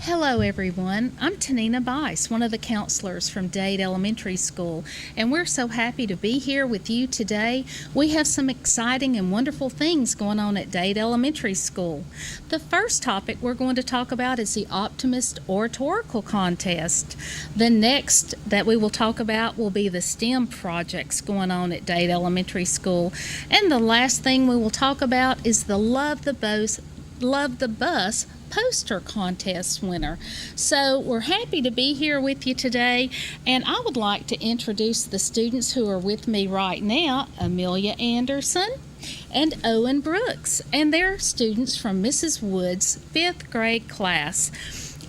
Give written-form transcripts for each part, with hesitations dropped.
Hello, everyone. I'm Tanina Bice, one of the counselors from Dade Elementary School, and we're so happy to be here with you today. We have some exciting and wonderful things going on at Dade Elementary School. The first topic we're going to talk about is the Optimist Oratorical Contest. The next that we will talk about will be the STEM projects going on at Dade Elementary School. And the last thing we will talk about is the Love the Bus poster contest winner. So we're happy to be here with you today, and I would like to introduce the students who are with me right now: Amelia Anderson and Owen Brooks, and they're students from Mrs. Wood's 5th grade class.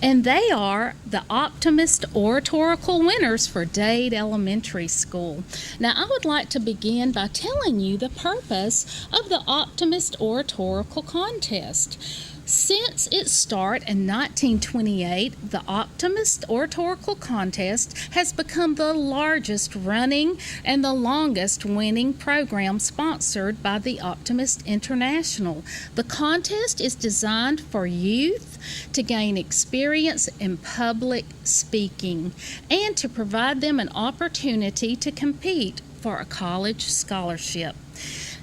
And they are the Optimist Oratorical winners for Dade Elementary School. Now, I would like to begin by telling you the purpose of the Optimist Oratorical Contest. Since its start in 1928, the Optimist Oratorical Contest has become the largest running and the longest winning program sponsored by the Optimist International. The contest is designed for youth to gain experience in public speaking and to provide them an opportunity to compete for a college scholarship.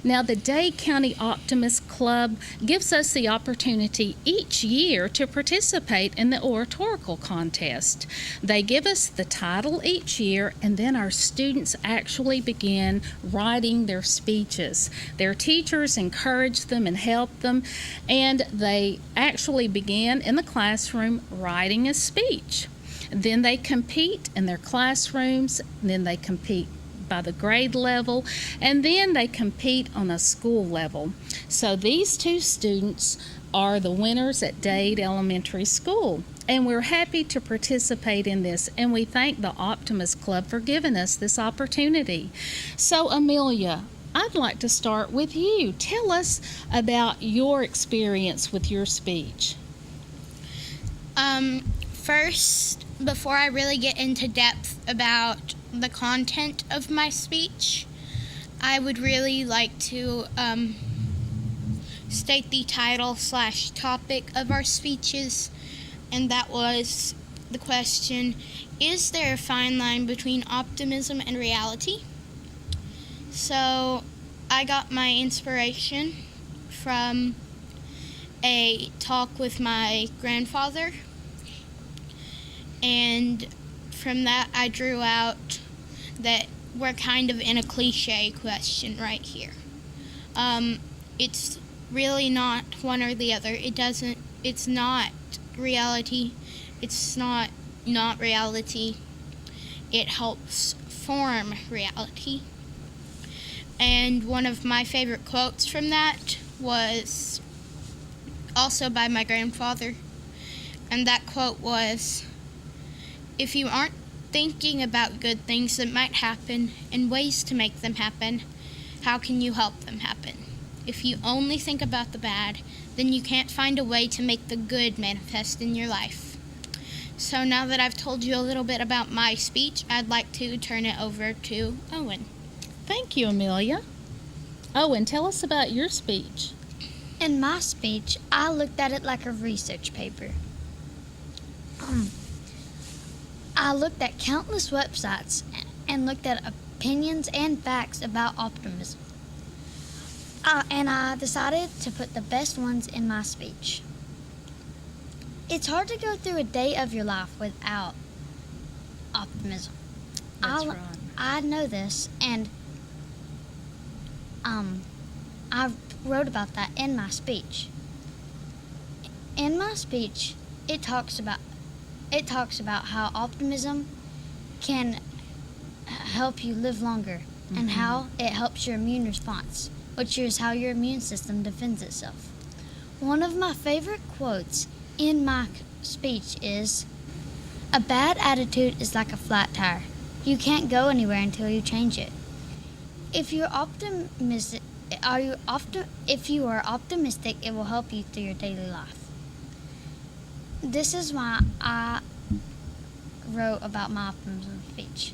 Now, the Dade County Optimist Club gives us the opportunity each year to participate in the oratorical contest. They give us the title each year, and then our students actually begin writing their speeches. Their teachers encourage them and help them, and they actually begin in the classroom writing a speech. Then they compete in their classrooms, then they compete by the grade level, and then they compete on a school level. So these two students are the winners at Dade Elementary School, and we're happy to participate in this, and we thank the Optimist Club for giving us this opportunity. So Amelia, I'd like to start with you. Tell us about your experience with your speech. First, before I really get into depth about the content of my speech, I would really like to state the title/topic of our speeches, and that was the question: is there a fine line between optimism and reality? So I got my inspiration from a talk with my grandfather, and from that I drew out that we're kind of in a cliche question right here. It's really not one or the other. It's not reality. It's not reality. It helps form reality. And one of my favorite quotes from that was also by my grandfather. And that quote was, "If you aren't thinking about good things that might happen and ways to make them happen, how can you help them happen? If you only think about the bad, then you can't find a way to make the good manifest in your life." So now that I've told you a little bit about my speech, I'd like to turn it over to Owen. Thank you, Amelia. Owen, tell us about your speech. In my speech, I looked at it like a research paper. I looked at countless websites and looked at opinions and facts about optimism. And I decided to put the best ones in my speech. It's hard to go through a day of your life without optimism. That's right. I know this, and I wrote about that in my speech. In my speech, it talks about how optimism can help you live longer, and how it helps your immune response, which is how your immune system defends itself. One of my favorite quotes in my speech is, "A bad attitude is like a flat tire. You can't go anywhere until you change it." If you are optimistic, it will help you through your daily life. This is why I wrote about my optimism speech.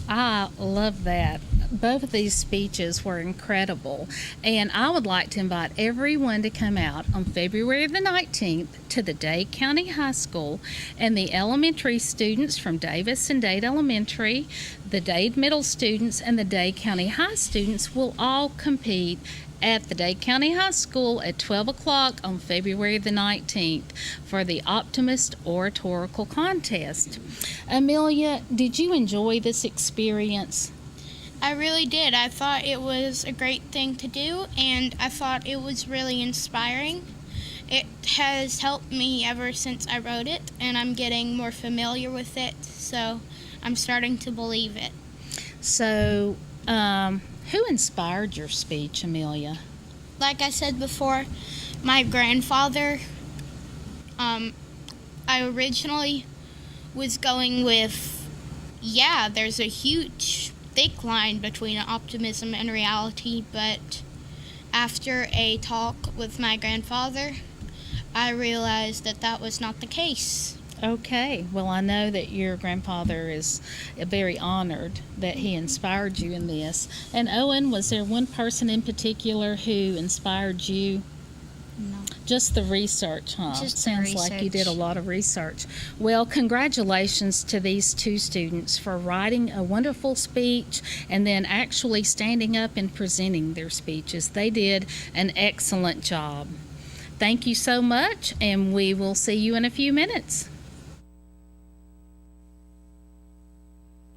I love that. Both of these speeches were incredible, and I would like to invite everyone to come out on February the 19th to the Dade County High School, and the elementary students from Davis and Dade Elementary, the Dade Middle students, and the Dade County High students will all compete at the Dade County High School at 12 o'clock on February the 19th for the Optimist Oratorical Contest. Amelia, did you enjoy this experience? I really did. I thought it was a great thing to do, and I thought it was really inspiring. It has helped me ever since I wrote it, and I'm getting more familiar with it, so I'm starting to believe it. So, who inspired your speech, Amelia? Like I said before, my grandfather. I originally was going with, there's a huge thick line between optimism and reality, but after a talk with my grandfather, I realized that that was not the case. Okay, well, I know that your grandfather is very honored that he inspired you in this. And Owen, was there one person in particular who inspired you? No. Just the research, huh? Just the Sounds like you did a research. lot of research. Well, congratulations to these two students for writing a wonderful speech and then actually standing up and presenting their speeches. They did an excellent job. Thank you so much, and we will see you in a few minutes.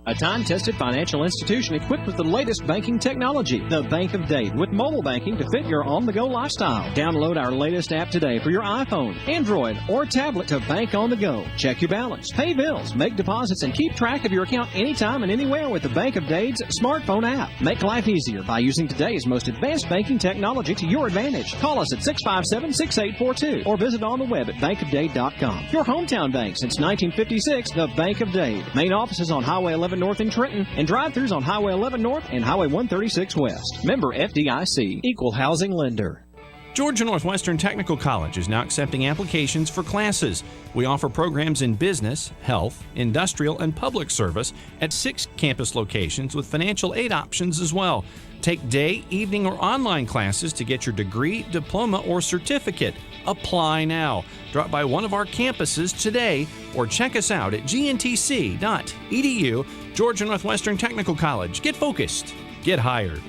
A time-tested financial institution equipped with the latest banking technology. The Bank of Dade, with mobile banking to fit your on-the-go lifestyle. Download our latest app today for your iPhone, Android, or tablet to bank on the go. Check your balance, pay bills, make deposits, and keep track of your account anytime and anywhere with the Bank of Dade's smartphone app. Make life easier by using today's most advanced banking technology to your advantage. Call us at 657-6842 or visit on the web at bankofdade.com. Your hometown bank since 1956, the Bank of Dade. Main offices on Highway 11 North in Trenton, and drive-thrus on Highway 11 North and Highway 136 West. Member FDIC, Equal Housing Lender. Georgia Northwestern Technical College is now accepting applications for classes. We offer programs in business, health, industrial, and public service at 6 campus locations with financial aid options as well. Take day, evening, or online classes to get your degree, diploma, or certificate. Apply now. Drop by one of our campuses today or check us out at gntc.edu. Georgia Northwestern Technical College. Get focused. Get hired.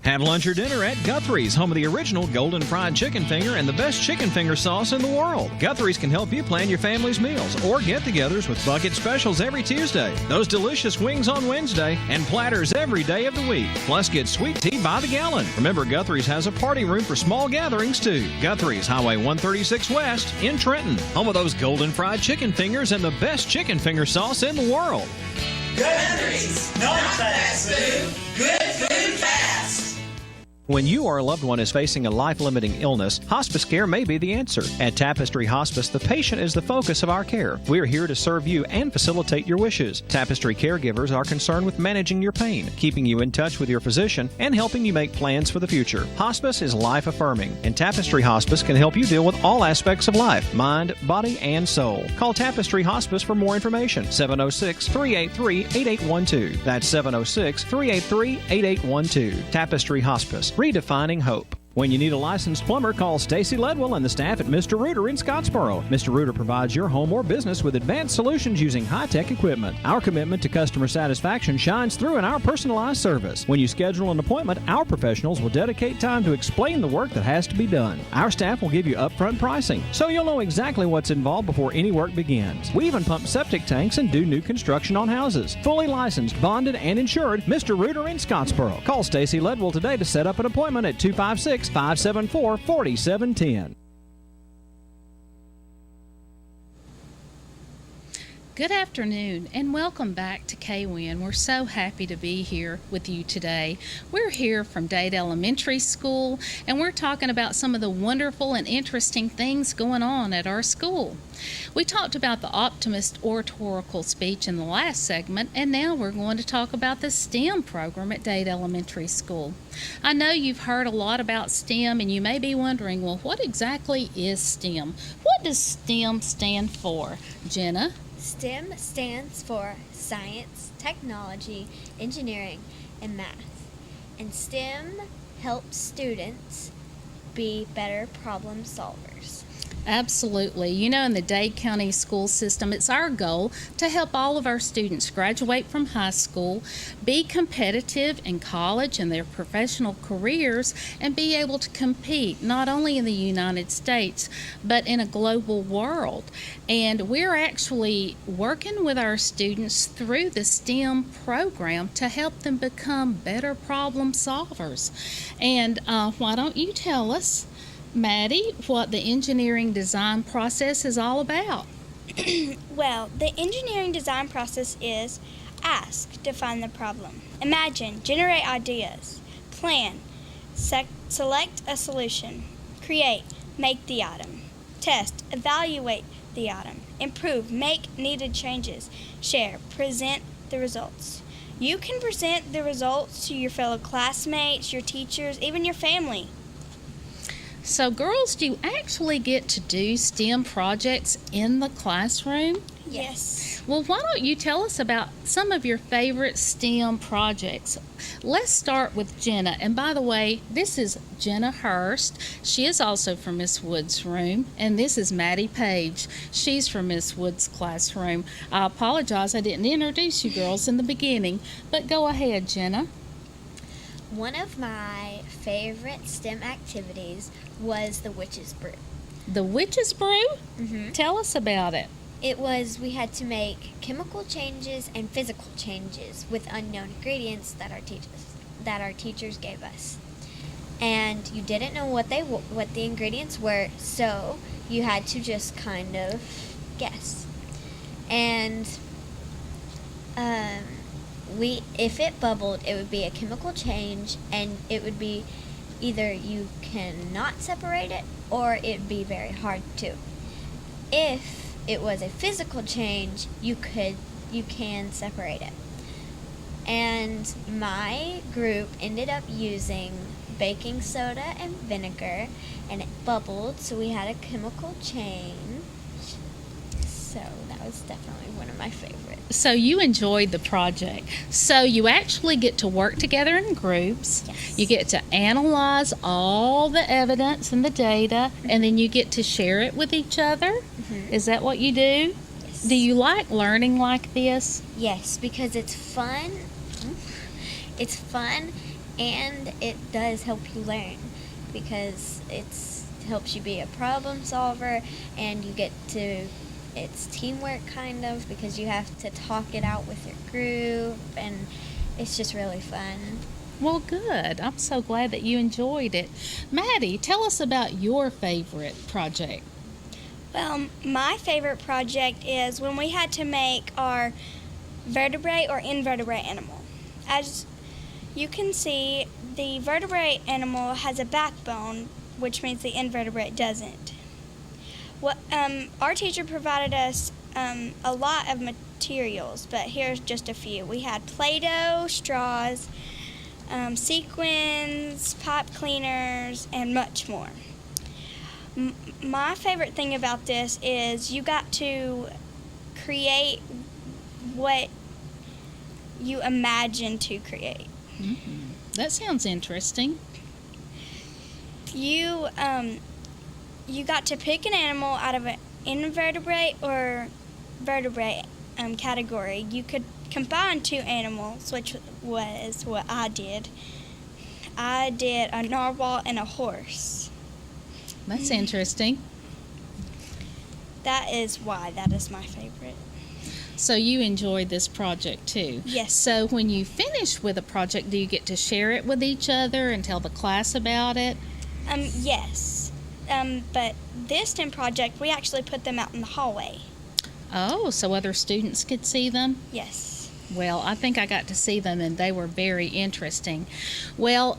Have lunch or dinner at Guthrie's, home of the original golden fried chicken finger and the best chicken finger sauce in the world. Guthrie's can help you plan your family's meals or get-togethers with bucket specials every Tuesday, those delicious wings on Wednesday, and platters every day of the week. Plus, get sweet tea by the gallon. Remember, Guthrie's has a party room for small gatherings, too. Guthrie's, Highway 136 West in Trenton, home of those golden fried chicken fingers and the best chicken finger sauce in the world. Guthrie's, not fast food, good food fast. When you or a loved one is facing a life-limiting illness, hospice care may be the answer. At Tapestry Hospice, the patient is the focus of our care. We are here to serve you and facilitate your wishes. Tapestry caregivers are concerned with managing your pain, keeping you in touch with your physician, and helping you make plans for the future. Hospice is life-affirming, and Tapestry Hospice can help you deal with all aspects of life, mind, body, and soul. Call Tapestry Hospice for more information. 706-383-8812. That's 706-383-8812. Tapestry Hospice. Redefining hope. When you need a licensed plumber, call Stacy Ledwell and the staff at Mr. Reuter in Scottsboro. Mr. Reuter provides your home or business with advanced solutions using high-tech equipment. Our commitment to customer satisfaction shines through in our personalized service. When you schedule an appointment, our professionals will dedicate time to explain the work that has to be done. Our staff will give you upfront pricing, so you'll know exactly what's involved before any work begins. We even pump septic tanks and do new construction on houses. Fully licensed, bonded, and insured, Mr. Reuter in Scottsboro. Call Stacy Ledwell today to set up an appointment at 256-574-4710. Good afternoon and welcome back to KWIN. We're so happy to be here with you today. We're here from Dade Elementary School and we're talking about some of the wonderful and interesting things going on at our school. We talked about the Optimist Oratorical speech in the last segment, and now we're going to talk about the STEM program at Dade Elementary School. I know you've heard a lot about STEM and you may be wondering, well, what exactly is STEM? What does STEM stand for? Jenna? STEM stands for science, technology, engineering, and math. And STEM helps students be better problem solvers. Absolutely. You know, in the Dade County school system, it's our goal to help all of our students graduate from high school, be competitive in college and their professional careers, and be able to compete not only in the United States, but in a global world. And we're actually working with our students through the STEM program to help them become better problem solvers. And why don't you tell us, Maddie, what the engineering design process is all about? Well, the engineering design process is ask, define the problem, imagine, generate ideas, plan, select a solution, create, make the item, test, evaluate the item, improve, make needed changes, share, present the results. You can present the results to your fellow classmates, your teachers, even your family. So, girls, do you actually get to do STEM projects in the classroom? Yes. Well, why don't you tell us about some of your favorite STEM projects? Let's start with Jenna. And by the way, this is Jenna Hurst. She is also from Miss Wood's room. And this is Maddie Page. She's from Miss Wood's classroom. I apologize I didn't introduce you girls in the beginning, but go ahead, Jenna. One of my favorite STEM activities was the Witch's Brew. The Witch's Brew? Mm-hmm. Tell us about it. We had to make chemical changes and physical changes with unknown ingredients that our teachers gave us. And you didn't know what the ingredients were, so you had to just kind of guess. And if it bubbled, it would be a chemical change, and it would be either you cannot separate it or it'd be very hard to. If it was a physical change, you can separate it. And my group ended up using baking soda and vinegar, and it bubbled, so we had a chemical change. So that was definitely one of my favorites. So you enjoyed the project. So you actually get to work together in groups. Yes. You get to analyze all the evidence and the data, and then you get to share it with each other. Mm-hmm. Is that what you do? Yes. Do you like learning like this? Yes, because it's fun. It's fun, and it does help you learn, because it helps you be a problem solver, and you get to, it's teamwork kind of, because you have to talk it out with your group, and it's just really fun. Well, good. I'm so glad that you enjoyed it. Maddie, tell us about your favorite project. Well, my favorite project is when we had to make our vertebrate or invertebrate animal. As you can see, the vertebrate animal has a backbone, which means the invertebrate doesn't. Our teacher provided us a lot of materials, but here's just a few. We had Play-Doh, straws, sequins, pipe cleaners, and much more. My favorite thing about this is you got to create what you imagine to create. Mm-hmm. That sounds interesting. You got to pick an animal out of an invertebrate or vertebrate category. You could combine two animals, which was what I did. I did a narwhal and a horse. That's interesting. That is why that is my favorite. So you enjoyed this project too? Yes. So when you finish with a project, do you get to share it with each other and tell the class about it? Yes. But this STEM project, we actually put them out in the hallway. Oh, so other students could see them? Yes. Well, I think I got to see them, and they were very interesting. Well,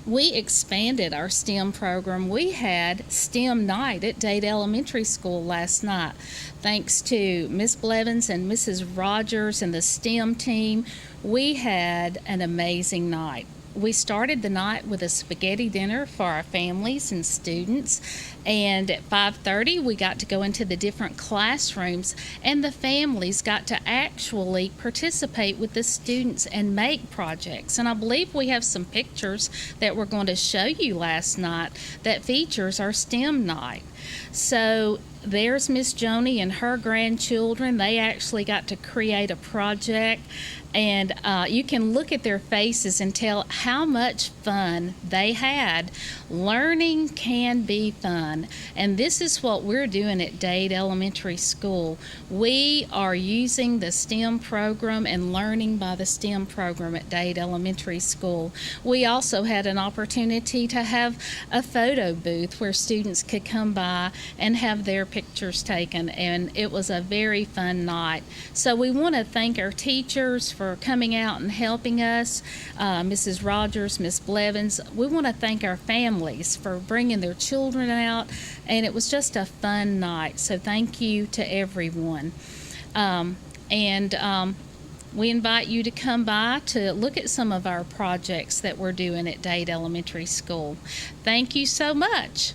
we expanded our STEM program. We had STEM night at Dade Elementary School last night. Thanks to Miss Blevins and Mrs. Rogers and the STEM team, we had an amazing night. we started the night with a spaghetti dinner for our families and students, and at 5:30 we got to go into the different classrooms, and the families got to actually participate with the students and make projects. And I believe we have some pictures that we're going to show you last night that features our STEM night. So there's Miss Joni and her grandchildren. They actually got to create a project, and you can look at their faces and tell how much fun they had. Learning can be fun, and this is what we're doing at Dade Elementary School. We are using the STEM program and learning by the STEM program at Dade Elementary School. We also had an opportunity to have a photo booth where students could come by and have their pictures taken, and it was a very fun night. So we want to thank our teachers for coming out and helping us, Mrs. Rogers, Miss Blevins. We want to thank our families for bringing their children out, and it was just a fun night. So thank you to everyone. We invite you to come by to look at some of our projects that we're doing at Dade Elementary School. Thank you so much.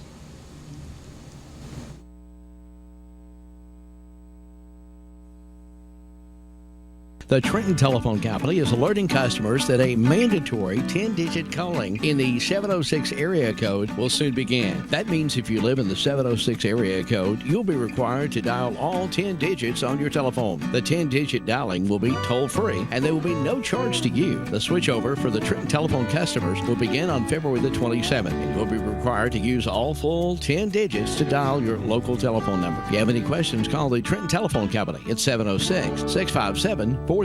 The Trenton Telephone Company is alerting customers that a mandatory 10-digit calling in the 706 area code will soon begin. That means if you live in the 706 area code, you'll be required to dial all 10 digits on your telephone. The 10-digit dialing will be toll-free, and there will be no charge to you. The switchover for the Trenton Telephone customers will begin on February the 27th, and you'll be required to use all full 10 digits to dial your local telephone number. If you have any questions, call the Trenton Telephone Company at 706-657-4367.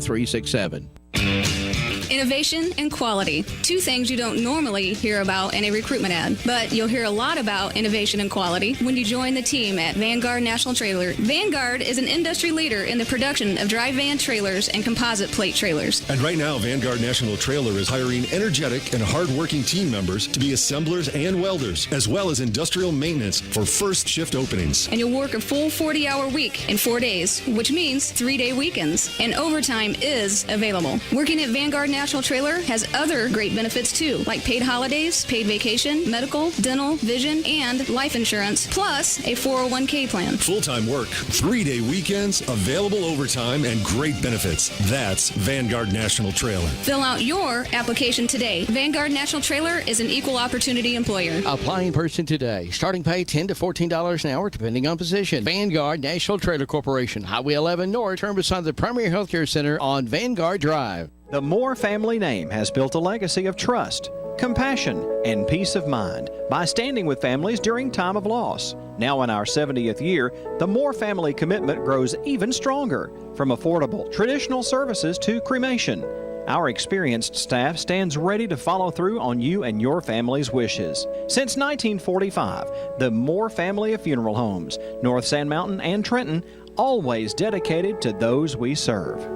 Innovation and quality. Two things you don't normally hear about in a recruitment ad, but you'll hear a lot about innovation and quality when you join the team at Vanguard National Trailer. Vanguard is an industry leader in the production of dry van trailers and composite plate trailers. And right now, Vanguard National Trailer is hiring energetic and hardworking team members to be assemblers and welders, as well as industrial maintenance for first shift openings. And you'll work a full 40-hour week in 4 days, which means 3-day weekends. And overtime is available. Working at Vanguard National Trailer has other great benefits too, like paid holidays, paid vacation, medical, dental, vision, and life insurance, plus a 401k plan. Full-time work, 3-day weekends, available overtime, and great benefits. That's Vanguard National Trailer. Fill out your application today. Vanguard National Trailer is an equal opportunity employer. Apply in person today. Starting pay $10 to $14 an hour, depending on position. Vanguard National Trailer Corporation, Highway 11 North, turn beside the Primary Healthcare Center on Vanguard Drive. The Moore family name has built a legacy of trust, compassion, and peace of mind by standing with families during time of loss. Now in our 70th year, the Moore family commitment grows even stronger, from affordable, traditional services to cremation. Our experienced staff stands ready to follow through on you and your family's wishes. Since 1945, the Moore family of funeral homes, North Sand Mountain and Trenton, always dedicated to those we serve.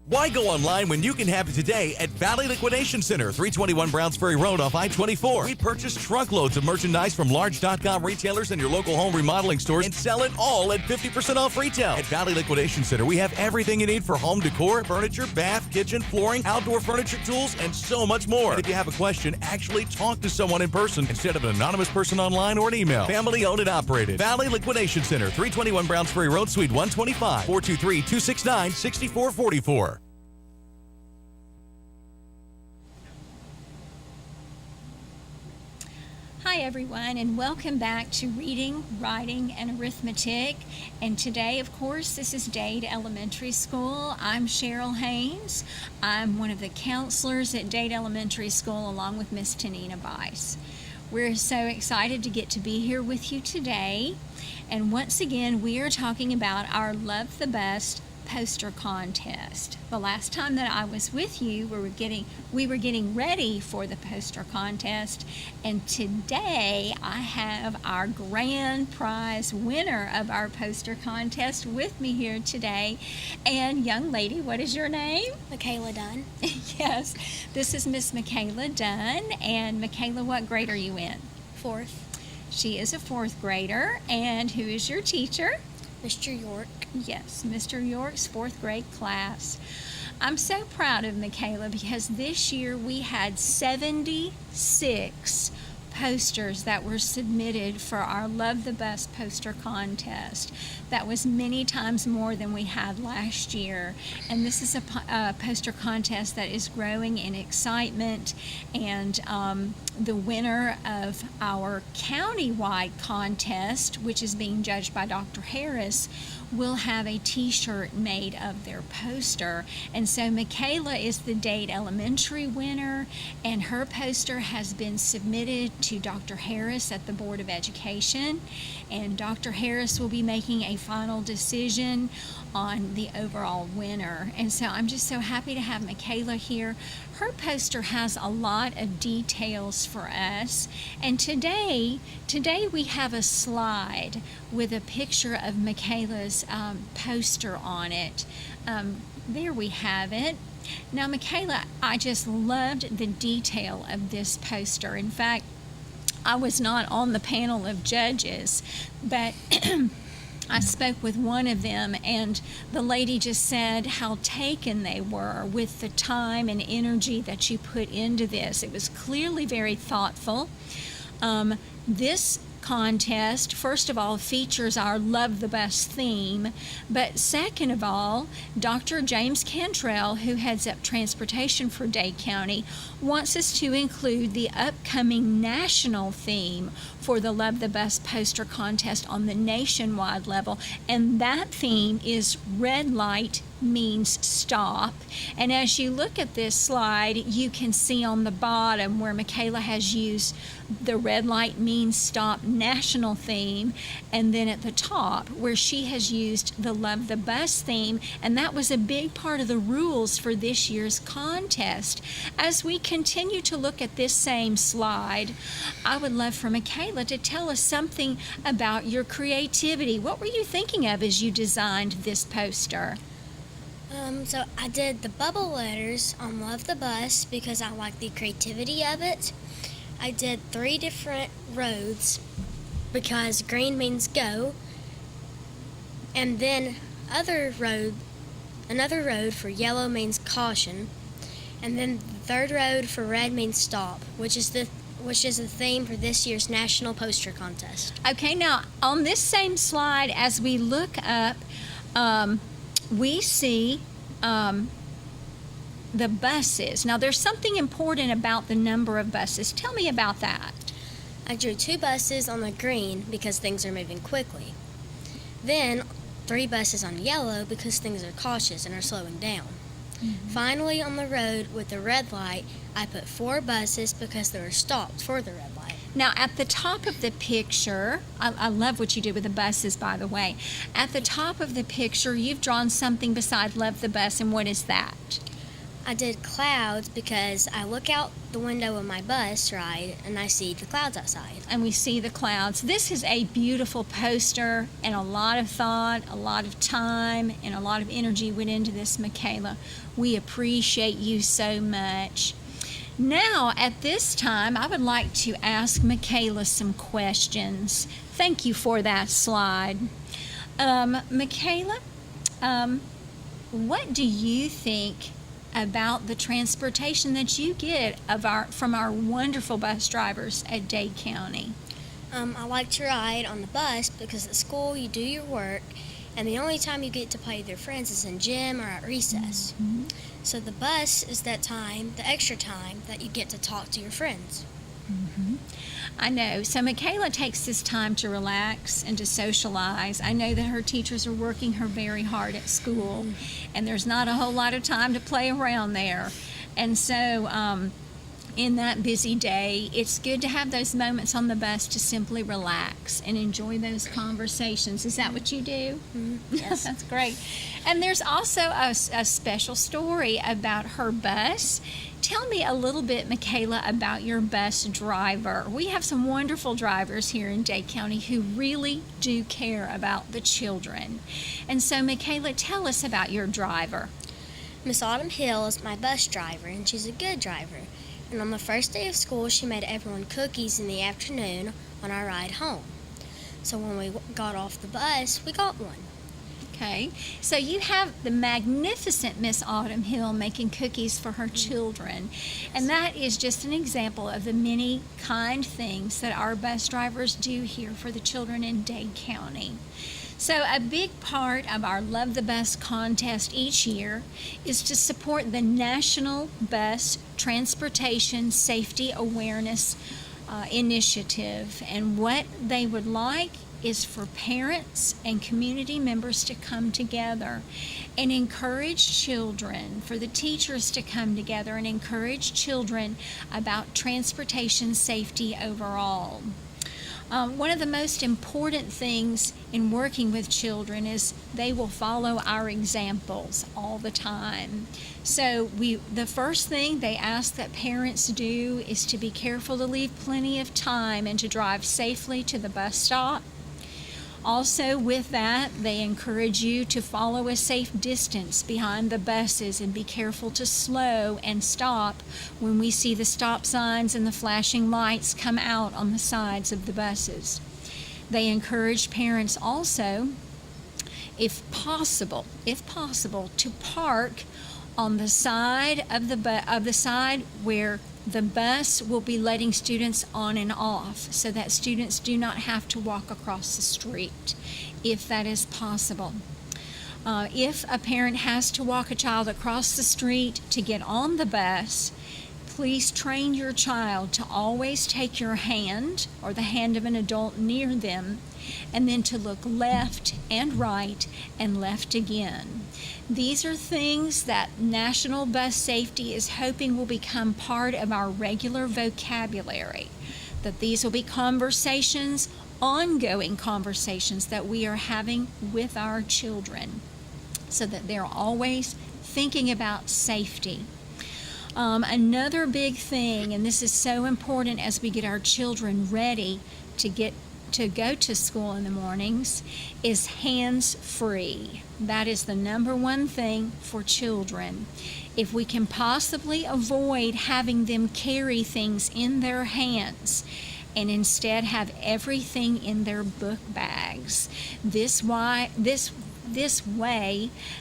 Why go online when you can have it today at Valley Liquidation Center, 321 Browns Ferry Road off I-24. We purchase truckloads of merchandise from large .com retailers and your local home remodeling stores and sell it all at 50% off retail. At Valley Liquidation Center, we have everything you need for home decor, furniture, bath, kitchen, flooring, outdoor furniture, tools, and so much more. And if you have a question, actually talk to someone in person instead of an anonymous person online or an email. Family owned and operated. Valley Liquidation Center, 321 Browns Ferry Road, Suite 125, 423-269-6444. Hi everyone, and welcome back to Reading, Writing, and Arithmetic. And today, of course, this is Dade Elementary School. I'm Cheryl Haynes. I'm one of the counselors at Dade Elementary School along with Miss Tanina Bice. We're so excited to get to be here with you today. And once again, we are talking about our Love the Best poster contest. The last time that I was with you, we were getting ready for the poster contest, and today I have our grand prize winner of our poster contest with me here today. And young lady, what is your name? Michaela Dunn. Yes, this is Miss Michaela Dunn. And Michaela, what grade are you in? 4th. She is a 4th grader. And who is your teacher? Mr. York. Yes, Mr. York's 4th grade class. I'm so proud of Michaela because this year we had 76 posters that were submitted for our Love the Bus poster contest. That was many times more than we had last year. And this is a poster contest that is growing in excitement. And the winner of our county-wide contest, which is being judged by Dr. Harris, will have a t-shirt made of their poster. And so Michaela is the Dade Elementary winner, and her poster has been submitted to Dr. Harris at the Board of Education, and Dr. Harris will be making a final decision on the overall winner. And so I'm just so happy to have Michaela here. Her poster has a lot of details for us, and today we have a slide with a picture of Michaela's poster on it. There we have it. Now, Michaela, I just loved the detail of this poster. In fact, I was not on the panel of judges, but I spoke with one of them, and the lady just said how taken they were with the time and energy that you put into this. It was clearly very thoughtful. This contest, first of all, features our Love the Bus theme, but second of all, Dr. James Cantrell, who heads up transportation for Dade County, wants us to include the upcoming national theme for the Love the Bus poster contest on the nationwide level, and that theme is Red Light Means Stop. And as you look at this slide, you can see on the bottom where Michaela has used the Red Light Means Stop national theme, and then at the top where she has used the Love the Bus theme, and that was a big part of the rules for this year's contest. As we continue to look at this same slide, I would love for Michaela to tell us something about your creativity. What were you thinking of as you designed this poster? So I did the bubble letters on Love the Bus because I like the creativity of it. I did 3 different roads because green means go, and then another road for yellow means caution, and then the third road for red means stop, which is the theme for this year's national poster contest. Okay, now on this same slide, as we look up, we see the buses. Now, there's something important about the number of buses. Tell me about that. I drew 2 buses on the green because things are moving quickly. Then 3 buses on yellow because things are cautious and are slowing down. Mm-hmm. Finally, on the road with the red light, I put 4 buses because they were stopped for the red light. Now, at the top of the picture, I love what you did with the buses, by the way. At the top of the picture, you've drawn something beside Love the Bus, and what is that? I did clouds because I look out the window of my bus ride and I see the clouds outside. And we see the clouds. This is a beautiful poster, and a lot of thought, a lot of time, and a lot of energy went into this, Michaela. We appreciate you so much. Now, at this time, I would like to ask Michaela some questions. Thank you for that slide. Michaela, what do you think about the transportation that you get from our wonderful bus drivers at Dade County? I like to ride on the bus because at school you do your work, and the only time you get to play with your friends is in gym or at recess. Mm-hmm. So the bus is that time, the extra time, that you get to talk to your friends. Mm-hmm. I know. So Michaela takes this time to relax and to socialize. I know that her teachers are working her very hard at school, and there's not a whole lot of time to play around there. And so in that busy day, it's good to have those moments on the bus to simply relax and enjoy those conversations. Is that what you do? Mm-hmm. Yes. That's great. And there's also a special story about her bus. Tell me a little bit, Michaela, about your bus driver. We have some wonderful drivers here in Dade County who really do care about the children. And so, Michaela, tell us about your driver. Miss Autumn Hill is my bus driver, and she's a good driver. And on the first day of school, she made everyone cookies in the afternoon on our ride home. So when we got off the bus, we got one. Okay, so you have the magnificent Miss Autumn Hill making cookies for her children, and that is just an example of the many kind things that our bus drivers do here for the children in Dade County. So a big part of our Love the Bus contest each year is to support the National Bus Transportation Safety Awareness Initiative, and what they would like is for parents and community members to come together and encourage children, for the teachers to come together and encourage children about transportation safety overall. One of the most important things in working with children is they will follow our examples all the time. So the first thing they ask that parents do is to be careful to leave plenty of time and to drive safely to the bus stop. Also, with that, they encourage you to follow a safe distance behind the buses and be careful to slow and stop when we see the stop signs and the flashing lights come out on the sides of the buses. They encourage parents also, if possible, to park on the side of the side where the bus will be letting students on and off, so that students do not have to walk across the street, if that is possible. If a parent has to walk a child across the street to get on the bus, please train your child to always take your hand or the hand of an adult near them, and then to look left and right and left again. These are things that National Bus Safety is hoping will become part of our regular vocabulary, that these will be conversations, ongoing conversations that we are having with our children, so that they're always thinking about safety. Another big thing, and this is so important as we get our children ready to go to school in the mornings, is hands-free. That is the number one thing for children. If we can possibly avoid having them carry things in their hands and instead have everything in their book bags, this way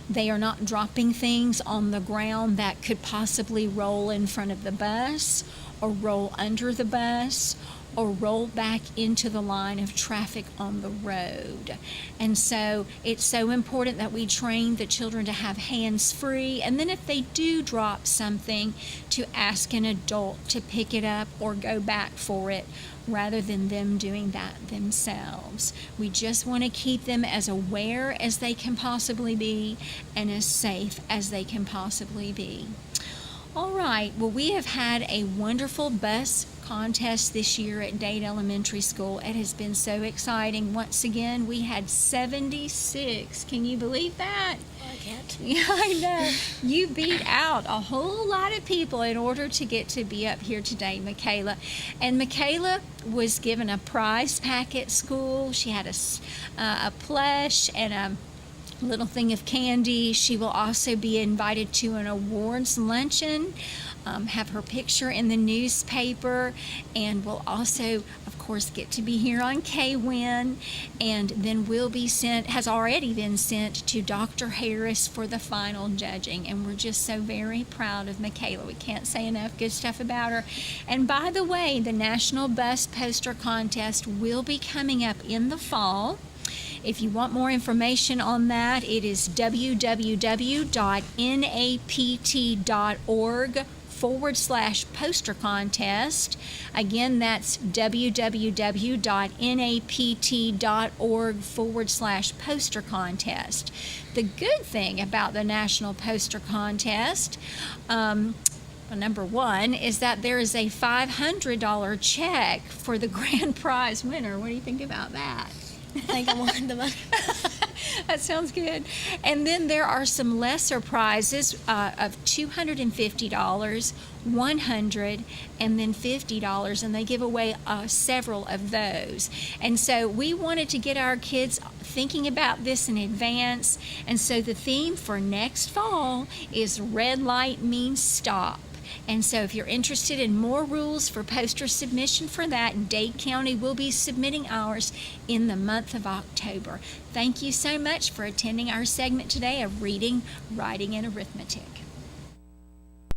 they are not dropping things on the ground that could possibly roll in front of the bus or roll under the bus or roll back into the line of traffic on the road. And so it's so important that we train the children to have hands free, and then if they do drop something, to ask an adult to pick it up or go back for it, rather than them doing that themselves. We just want to keep them as aware as they can possibly be and as safe as they can possibly be. All right, well, we have had a wonderful bus contest this year at Dade Elementary School. It has been so exciting. Once again, we had 76. Can you believe that? I can't. Yeah, I know. You beat out a whole lot of people in order to get to be up here today, Michaela. And Michaela was given a prize pack at school. She had a plush and a little thing of candy. She will also be invited to an awards luncheon, have her picture in the newspaper, and will also, of course, get to be here on KWIN, and then has already been sent to Dr. Harris for the final judging. And we're just so very proud of Michaela. We can't say enough good stuff about her. And by the way, the National Bus Poster Contest will be coming up in the fall. If you want more information on that, it is www.napt.org/poster contest. Again, that's www.napt.org/poster contest. The good thing about the National Poster Contest, number one, is that there is a $500 check for the grand prize winner. What do you think about that? I think I want the money. That sounds good. And then there are some lesser prizes of $250, $100, and then $50, and they give away several of those. And so we wanted to get our kids thinking about this in advance, and so the theme for next fall is Red Light Means Stop. And so if you're interested in more rules for poster submission for that, Dade County will be submitting ours in the month of October. Thank you so much for attending our segment today of Reading, Writing, and Arithmetic.